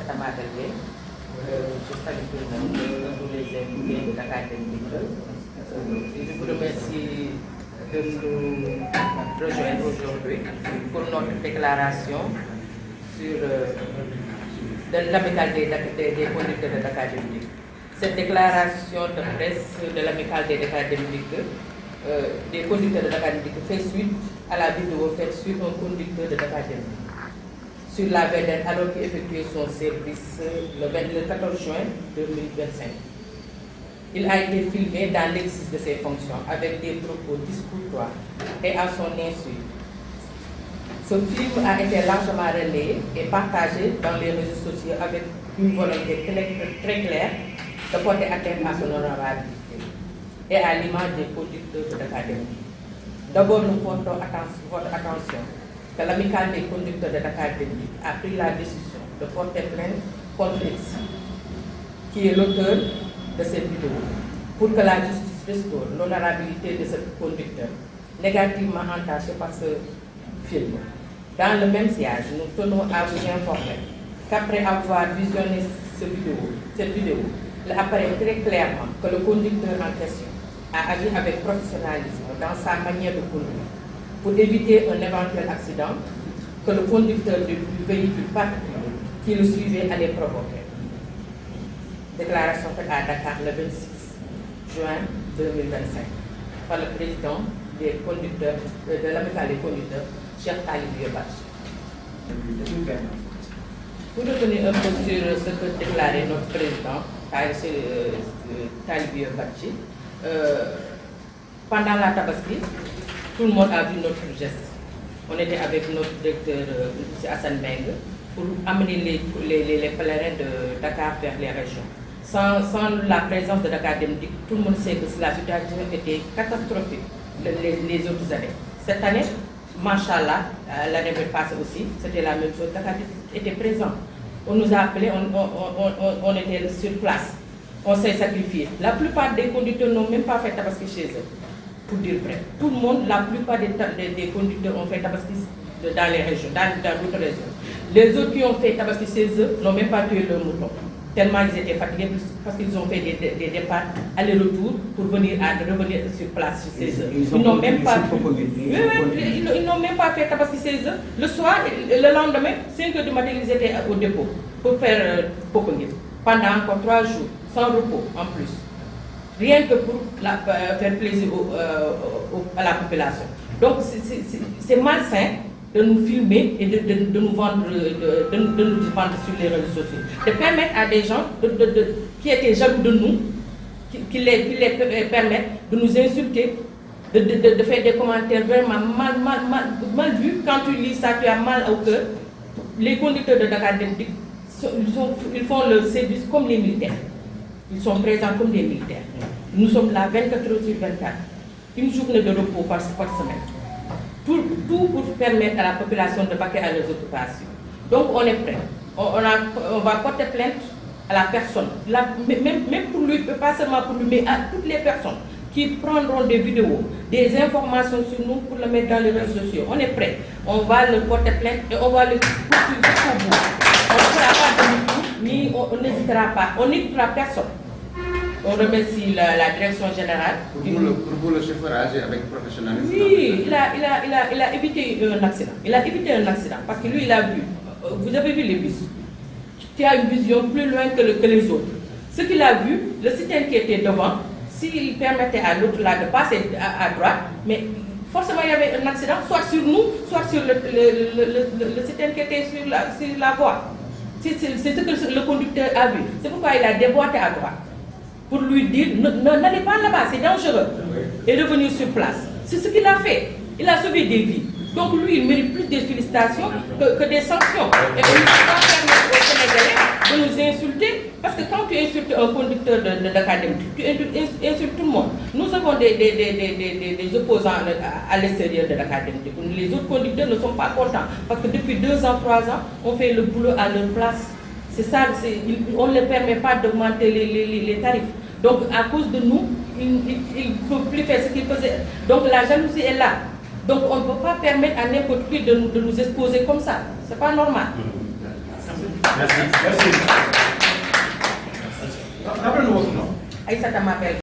Fatamata Gueye. Je salue tout le monde, tous les invités de l'académie. Je vous remercie de nous rejoindre aujourd'hui pour notre déclaration sur l'amicale des conducteurs de l'académie. Cette déclaration de presse de l'amicale des académiques, des conducteurs de l'académie fait suite à la vidéo faite sur un conducteur de l'académie sur la vedette alors qu'il effectuait son service le 14 juin 2025. Il a été filmé dans l'exercice de ses fonctions avec des propos discourtois et à son insu. Ce film a été largement relayé et partagé dans les réseaux sociaux avec une volonté très claire de porter atteinte à son honorabilité et à l'image des conducteurs de l'académie. D'abord, nous portons votre attention que l'amicale des conducteurs de l'académie a pris la décision de porter plainte contre X, qui est l'auteur de cette vidéo, pour que la justice restaure l'honorabilité de ce conducteur négativement entaché par ce film. Dans le même siège, nous tenons à vous informer qu'après avoir visionné cette vidéo, il apparaît très clairement que le conducteur en question a agi avec professionnalisme dans sa manière de conduire pour éviter un éventuel accident que le conducteur du véhicule particulier qui le suivait allait provoquer. Déclaration faite à Dakar le 26 juin 2025 par le président des conducteurs, de l'amicale des conducteurs, Cheikh Talibé Badji. Pour revenir un peu sur ce que déclarait notre président, Talibé Badji, pendant la Tabaski, tout le monde a vu notre geste. On était avec notre directeur, M. Hassan Meng, pour amener les pèlerins de Dakar vers les régions. Sans la présence de l'académie, tout le monde sait que la situation était catastrophique les autres années. Cette année, Machallah, l'année passée aussi, c'était la même chose. L'académie était présent. On nous a appelés, on était sur place. On s'est sacrifié. La plupart des conducteurs n'ont même pas fait Tabaski chez eux. Pour dire vrai, tout le monde, la plupart des conducteurs ont fait Tabaski dans les régions, dans d'autres régions. Les autres qui ont fait Tabaski chez eux n'ont même pas tué leur mouton, tellement ils étaient fatigués parce qu'ils ont fait des départs aller-retour pour revenir sur place chez eux. Ils n'ont même pas fait Tabaski chez eux. Le soir, le lendemain, 5 h du matin, ils étaient au dépôt pour faire Pokongi pendant encore 3 jours, sans repos en plus. Rien que pour faire plaisir à la population. Donc c'est malsain de nous filmer et de nous vendre, de nous vendre sur les réseaux sociaux. De permettre à des gens qui étaient jaloux de nous, qui les permettent de nous insulter, de faire des commentaires vraiment mal vus. Quand tu lis ça, tu as mal au cœur. Les conducteurs de Dakar, ils font leur service comme les militaires. Ils sont présents comme des militaires. Nous sommes là 24 heures sur 24. Une journée de repos par semaine. Tout pour permettre à la population de vaquer à leurs occupations. Donc on est prêt. On va porter plainte à la personne. Même pour lui, pas seulement pour lui, mais à toutes les personnes qui prendront des vidéos, des informations sur nous pour le mettre dans les réseaux sociaux. On est prêt. On va le porter plainte et on va le poursuivre jusqu'au bout. On ne fera pas de nous, ni on n'hésitera pas. On n'hésitera personne. On remercie la direction générale. Pour vous, le chauffeur a agi avec professionnalisme. Oui, il a évité un accident. Il a évité un accident parce que lui, il a vu. Vous avez vu les bus. Tu as une vision plus loin que les autres. Ce qu'il a vu, le citerne qui était devant, s'il permettait à l'autre là de passer à droite, mais forcément il y avait un accident, soit sur nous, soit sur le citerne qui était sur la voie. C'est ce que le conducteur a vu. C'est pourquoi il a déboîté à droite. Pour lui dire, n'allez pas là-bas, c'est dangereux. Et revenir sur place. C'est ce qu'il a fait. Il a sauvé des vies. Donc lui, il mérite plus de félicitations que des sanctions. Et on ne peut pas permettre aux Sénégalais de nous insulter, parce que quand tu insultes un conducteur de l'académie, tu insultes tout le monde. Nous avons des opposants à l'extérieur de l'académie. Les autres conducteurs ne sont pas contents, parce que depuis 2 ans, 3 ans, on fait le boulot à leur place. C'est ça, on ne leur permet pas d'augmenter les tarifs. Donc à cause de nous, ils ne peuvent plus faire ce qu'ils faisaient. Donc la jalousie est là. Donc on ne peut pas permettre à n'importe qui de nous exposer comme ça. Ce n'est pas normal. Merci. Rappelez-nous votre nom. Aïssata m'appelle